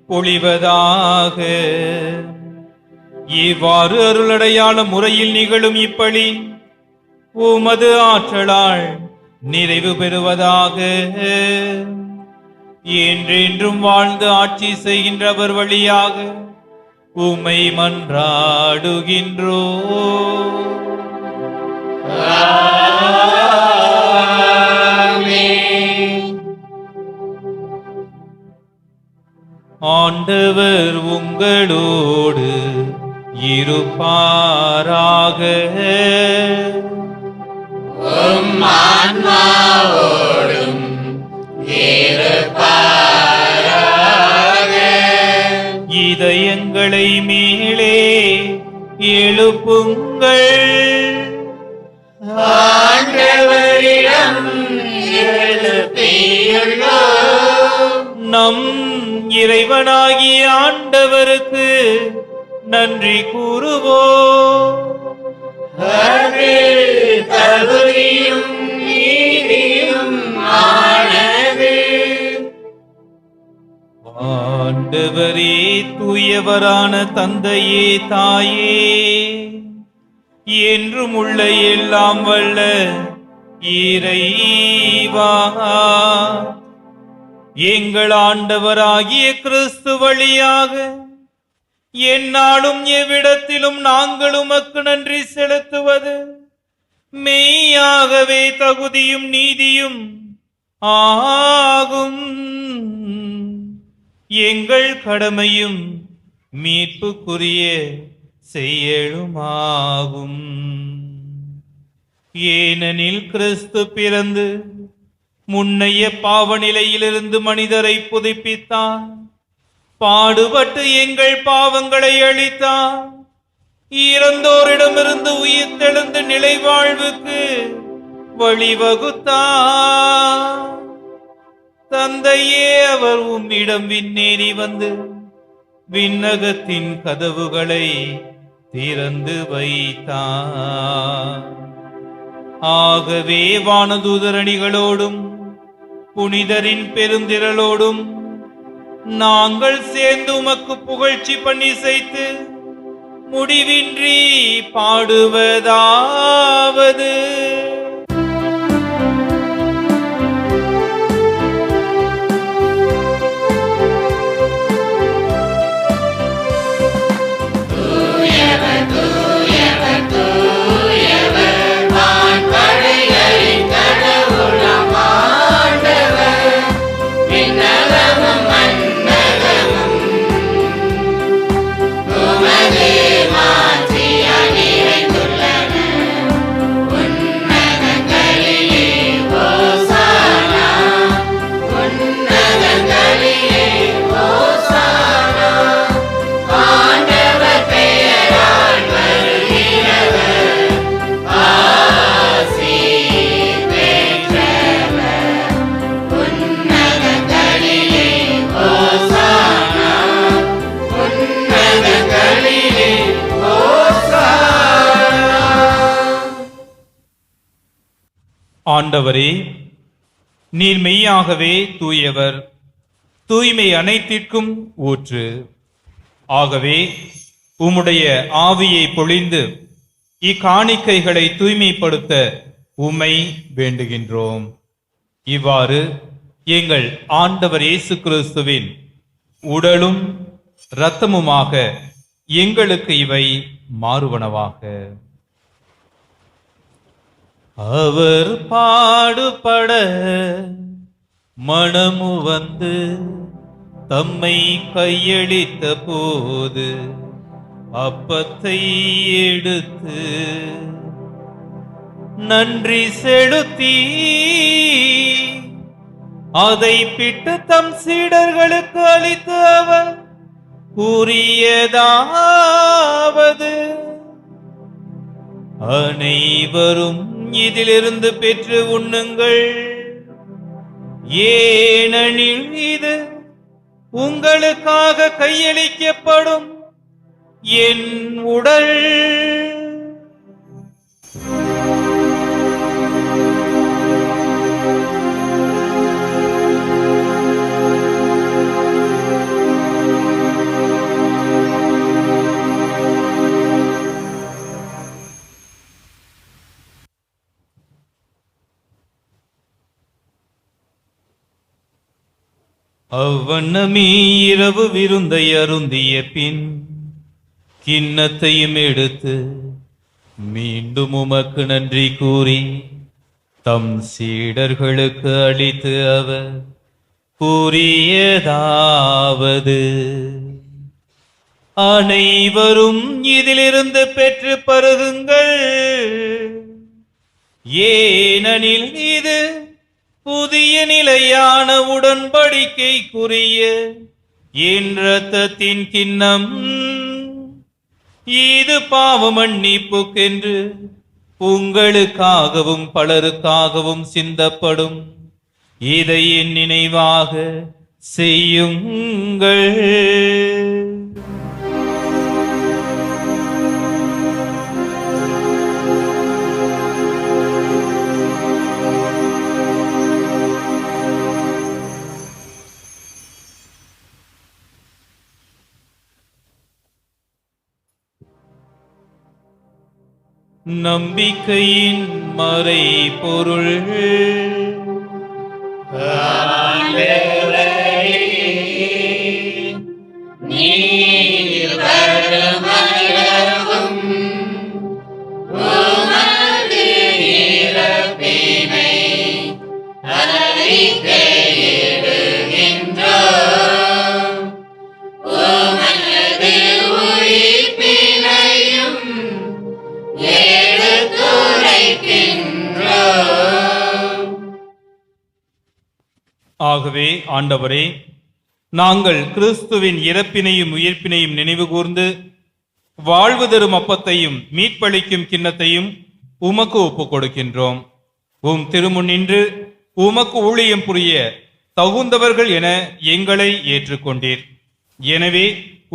பொழிவதாக. இவ்வாறு அருளடையாள முறையில் நிகழும் இப்பலி உமது ஆற்றலால் நிறைவு பெறுவதாக. என்றென்றும் வாழ்ந்து ஆட்சி செய்கின்றவர் வழியாக உம்மை மன்றாடுகின்றோ. ஆண்டவர் உங்களோடு இருப்பாராக. உம் ஆன்மாவோடும் இருப்பாராக. இதயங்களை மேலே எழுப்புங்கள். ஆண்டவரிடம் எழுப்பியுள்ளோம். நம் இறைவனாகிய ஆண்டவருக்கு நன்றி கூறுவோம். அது தகுதியும் நீதியும் ஆனது. ஆண்டவரே, தூயவரான தந்தையே, தாயே, என்றும் உள்ள எல்லாம் வல்ல இறைவா, எங்கள் ஆண்டவராகிய கிறிஸ்து வழியாக எந்நாளும் எவ்விடத்திலும் நாங்கள் உமக்கு நன்றி செலுத்துவது மெய்யாகவே தகுதியும் நீதியும் ஆகும். எங்கள் கடமையும் மீட்புக்குரிய செயலுமாகும். ஏனெனில் கிறிஸ்து பிறந்து முன்னைய பாவநிலையிலிருந்து மனிதரை புதுப்பித்தார். பாடுபட்டு எங்கள் பாவங்களை அழித்தார். இறந்தோரிடமிருந்து உயிர்த்தெழுந்து நிலை வாழ்வுக்கு வழிவகுத்தார். தந்தையே, அவர் உம்மிடம் விண்ணேறி வந்து விண்ணகத்தின் கதவுகளை திறந்து வைத்தார். ஆகவே வானதூதரணிகளோடும் புனிதரின் பெருந்திரளோடும் நாங்கள் சேர்ந்து உமக்கு புகழ்ச்சி பண்ணி செய்து முடிவின்றி பாடுவதாவது: ஆண்டவரே, நீர் மெய்யாகவே தூயவர், தூய்மை அனைத்திற்கும் ஊற்று. ஆகவே உம்முடைய ஆவியை பொழிந்து இக்காணிக்கைகளை தூய்மைப்படுத்த உம்மை வேண்டுகின்றோம். இவ்வாறு எங்கள் ஆண்டவர் இயேசு கிறிஸ்துவின் உடலும் இரத்தமுமாக எங்களுக்கு இவை மாறுவனவாக. அவர் பாடுபட மனமு வந்து தம்மை கையளித்த போது அப்பத்தை எடுத்து நன்றி செலுத்தி அதை பிட்டு தம் சீடர்களுக்கு அளித்து அவர் கூறியதாவது, அனைவரும் இதிலிருந்து பெற்று உண்ணுங்கள், ஏனெனில் இது உங்களுக்காக கையளிக்கப்படும் என் உடல். அவ்வண்ணமே இரவு விருந்தை அருந்திய பின் கிண்ணத்தையும் எடுத்து மீண்டும் உமக்கு நன்றி கூறி தம் சீடர்களுக்கு அளித்து அவர் கூறியதாவது, அனைவரும் இதிலிருந்து பெற்று பருகுங்கள், ஏனெனில் இது புதிய நிலையான உடன்படிக்கைக்குரிய என் இரத்தத்தின் கிண்ணம். இது பாவ மன்னிப்புக்கென்று உங்களுக்காகவும் பலருக்காகவும் சிந்தப்படும். இதை என் நினைவாக செய்யுங்கள். நம்பிக்கையின் மறை பொருள். நீர் வருமளவும் உமது இறப்பினை அறிக்கையிடுகின்றோம், உமது உயிர்ப்பினையும் ஆகவே ஆண்டவரே, நாங்கள் கிறிஸ்துவின் இறப்பினையும் உயிர்ப்பினையும் நினைவு கூர்ந்து வாழ்வு தரும் அப்பத்தையும் மீட்பளிக்கும் கிண்ணத்தையும் உமக்கு ஒப்புக் கொடுக்கின்றோம். உம் திருமுன் நின்று உமக்கு ஊழியம் புரிய தகுந்தவர்கள் என எங்களை ஏற்றுக்கொண்டீர். எனவே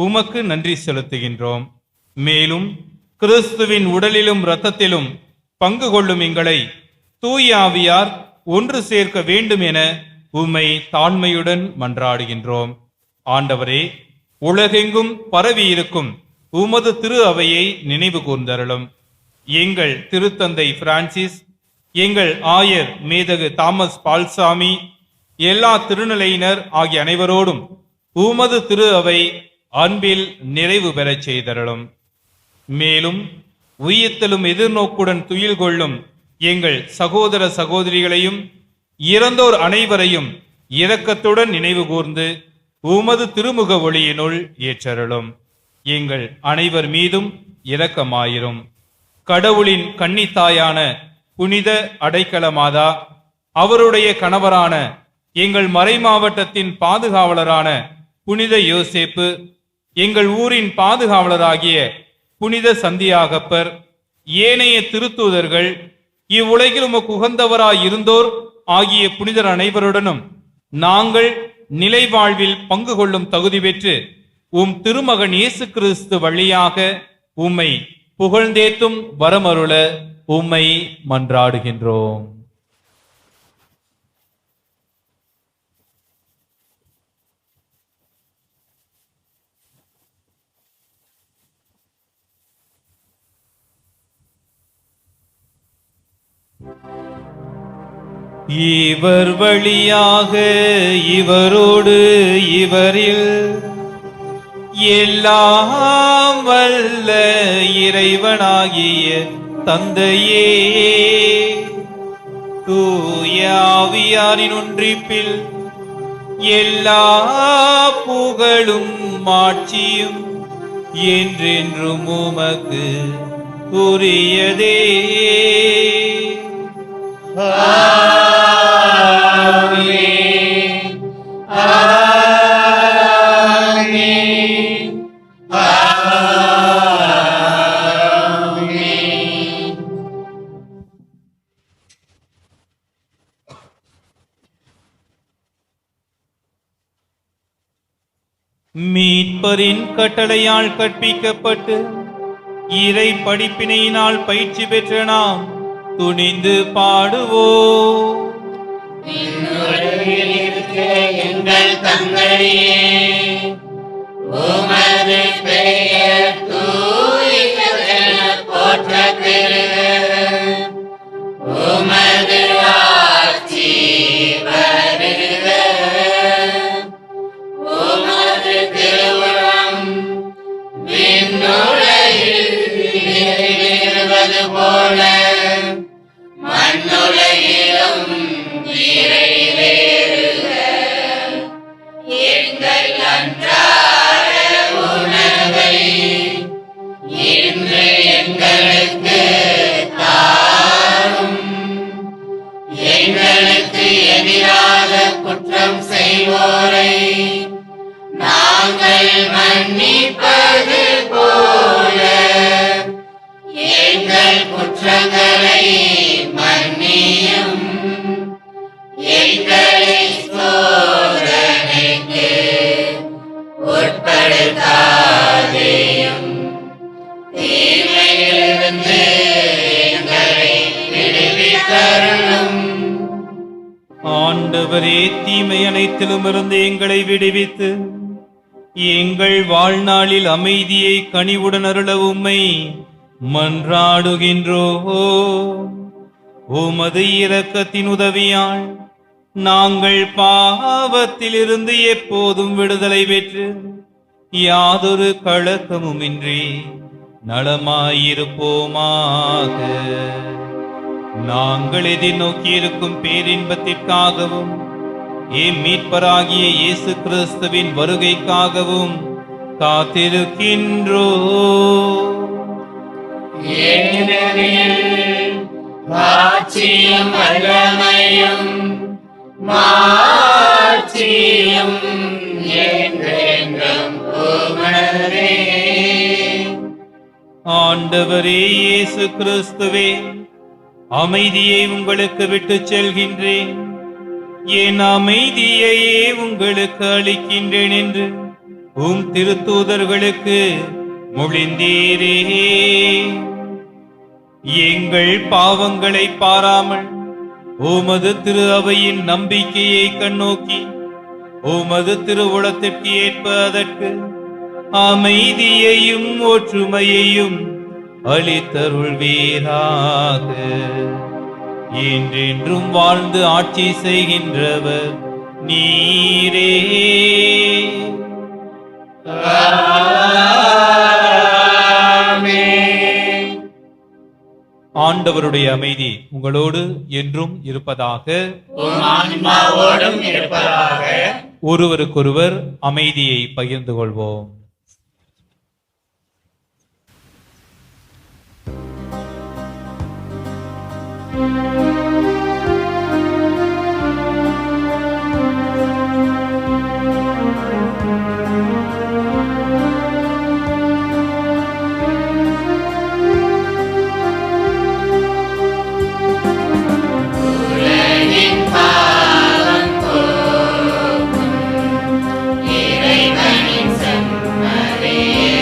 உமக்கு நன்றி செலுத்துகின்றோம். மேலும் கிறிஸ்துவின் உடலிலும் இரத்தத்திலும் பங்கு கொள்ளும் எங்களை தூய ஆவியார் ஒன்று சேர்க்க வேண்டும் என உம்மை தாழ்மையுடன் மன்றாடுகின்றோம். ஆண்டவரே, உலகெங்கும் பரவி இருக்கும் உமது திரு அவையை நினைவு கூர்ந்தருளும். எங்கள் திருத்தந்தை பிரான்சிஸ், எங்கள் ஆயர் மேதகு தாமஸ் பால்சாமி, எல்லா திருநிலையினர் ஆகிய அனைவரோடும் உமது திரு அவை அன்பில் நிறைவு பெறச் செய்தருளும். மேலும் உயிர்த்தலும் எதிர்நோக்குடன் துயில் கொள்ளும் எங்கள் சகோதர சகோதரிகளையும் இறந்தோர் அனைவரையும் இரக்கத்துடன் நினைவு கூர்ந்து உமது திருமுக ஒளியினுள் ஏற்றருளும். எங்கள் அனைவர் மீதும் இரக்கமாயிரும். கடவுளின் கன்னித்தாயான புனித அடைக்கல மாதா, அவருடைய கணவரான எங்கள் மறை மாவட்டத்தின் பாதுகாவலரான புனித யோசேப்பு, எங்கள் ஊரின் பாதுகாவலராகிய புனித சந்தியாகப்பர், ஏனைய திருத்தூதர்கள், இவ்வுலகில் உமக்கு உகந்தவராய் இருந்தோர் ஆகிய புனிதர் அனைவருடனும் நாங்கள் நிலை வாழ்வில் பங்கு கொள்ளும் தகுதி பெற்று உம் திருமகன் இயேசு கிறிஸ்து வழியாக உம்மை புகழ்ந்தேத்தும் வரமருள உம்மை மன்றாடுகின்றோம். இவர் வழியாக இவரோடு இவரில் எல்லாம் வல்ல இறைவனாகிய தந்தையே, தூய ஆவியாரின் ஒன்றிப்பில் எல்லா புகழும் மாட்சியும் என்றென்றும் உமக்கு உரியதே. ஆமென். ஆமென். ஆமென். மீட்பரின் கட்டளையால் கற்பிக்கப்பட்டு இறை படிப்பினையினால் பயிற்சி பெற்ற நாம் துணிந்து பாடுவோம். விண்ணுலகில் இருக்கிற எங்கள் தந்தையே, உமது பெயர் தூயதென போற்றப் பெறுக. உமது ஆட்சி வருக. உமது திருவுளம் விண்ணுலகில் நிறைவேறுவது போல மண்ணுலகிலும் நிறைவேறுக. எங்கள் அன்றாட உணவை இன்று எங்களுக்கு தாரும். எங்களுக்கு எதிராக குற்றம் செய்வோரை நாங்கள் மன்னிப்பது போல எங்கள் குற்றங்களை மன்னியும். எங்களை சோதனைக்கு உட்படுத்தாதேயும். தீமையிலிருந்து எங்களை விடுவித்தருளும். ஆண்டவரே, தீமை அனைத்திலும் இருந்து எங்களை விடுவித்து எங்கள் வாழ்நாளில் அமைதியை கனிவுடன் அருள உம்மை மன்றாடுகின்றோ. உமது இரக்கத்தின் உதவியால் நாங்கள் பாவத்திலிருந்து எப்போதும் விடுதலை பெற்று யாதொரு கலக்கமுமின்றி நலமாயிருப்போமாக. நாங்கள் எதிர்நோக்கியிருக்கும் பேரின்பத்திற்காகவும் மீட்பராகிய இயேசு கிறிஸ்துவின் வருகைக்காகவும் காத்திருக்கின்றோ. ஏனெனில் ஆட்சியும் வல்லமையும் மாட்சியும் என்றென்றும் உமதே. ஆண்டவரே இயேசு கிறிஸ்துவே, அமைதியை உங்களுக்கு விட்டுச் செல்கின்றேன், என் அமைதியையே உங்களுக்கு அளிக்கின்றேன் என்று உம் திருத்தூதர்களுக்கு மொழிந்தீரே. எங்கள் பாவங்களை பாராமல் உமது திரு அவையின் நம்பிக்கையை கண்ணோக்கி உமது திருவுளத்திற்கு ஏற்ப அதற்கு அமைதியையும் ஒற்றுமையையும் அளித்தருள்வீராக. என்றென்றும் வாழ்ந்து ஆட்சி செய்கின்றவர் நீரே. ஆமென். ஆண்டவருடைய அமைதி உங்களோடு என்றும் இருப்பதாக. உம் ஆன்மாவோடும் இருப்பதாக. ஒருவருக்கொருவர் அமைதியை பகிர்ந்து கொள்வோம். உலகின் பாவம் போக்கும் இறைவனின் செம்மறியே,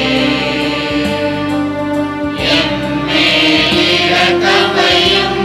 எம்மேல் இரக்கம் வையும்.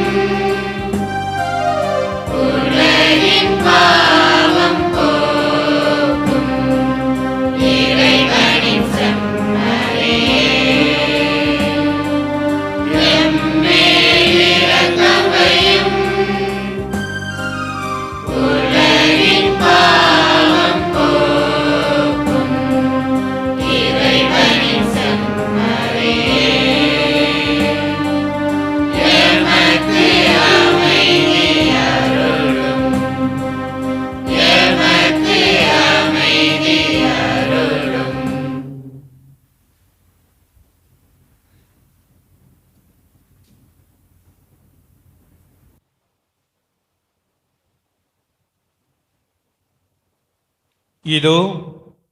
இதோ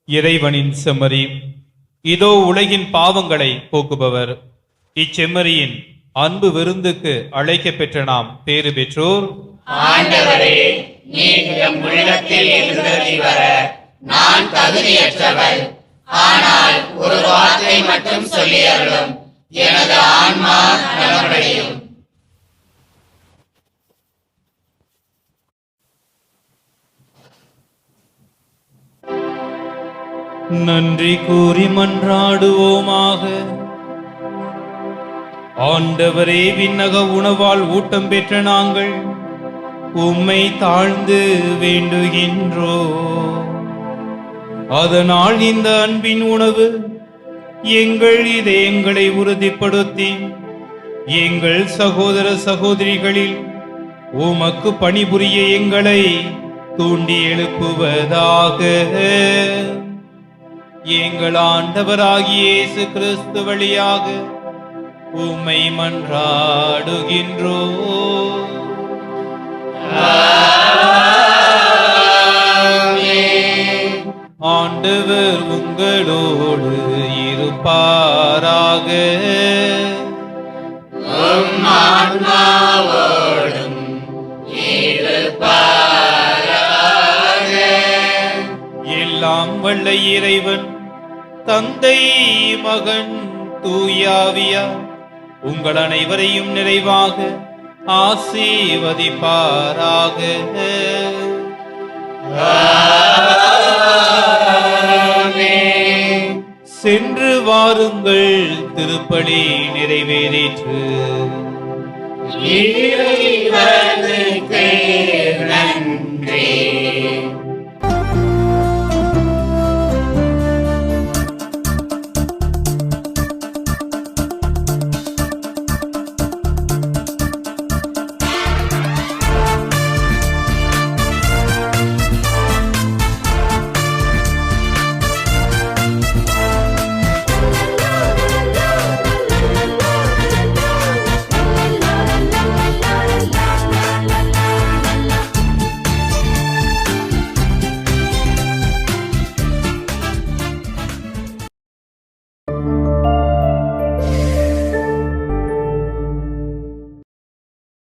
இறைவனின் செம்மறி, இதோ உலகின் பாவங்களை போக்குபவர். இச்செம்மறியின் அன்பு விருந்துக்கு அழைக்க பெற்ற நாம் பேறு பெற்றோர். ஆண்டவரே, நீர் எம் உள்ளத்தில் எழுந்தருளி வர நான் தகுதியற்றவள். ஆனால் ஒரு வார்த்தை மட்டும் சொல்லி அருளும், எனது ஆன்மா நலமடையும். நன்றி கூறி மன்றாடுவோமாக. ஆண்டவரே, விண்ணக உணவால் ஊட்டம் பெற்ற நாங்கள் உம்மை தாழ்ந்து வேண்டுகின்றோ. அதனால் இந்த அன்பின் உணவு எங்கள் இதயங்களை உறுதிப்படுத்தி எங்கள் சகோதர சகோதரிகளில் உமக்கு பணிபுரிய எங்களை தூண்டி எழுப்புவதாக. எங்கள் ஆண்டவராகிய இயேசு கிறிஸ்து வழியாக உம்மை மன்றாடுகின்றோ. ஆண்டவர் உங்களோடு இருப்பாராக. எல்லாம் வல்ல இறைவன் தந்தை, மகன், தூயாவியா உங்கள் அனைவரையும் நிறைவாக ஆசீர்வதிப்பாராக. சென்று வாருங்கள், திருப்பலி நிறைவேறிற்று. இறைவனுக்கு நன்றி.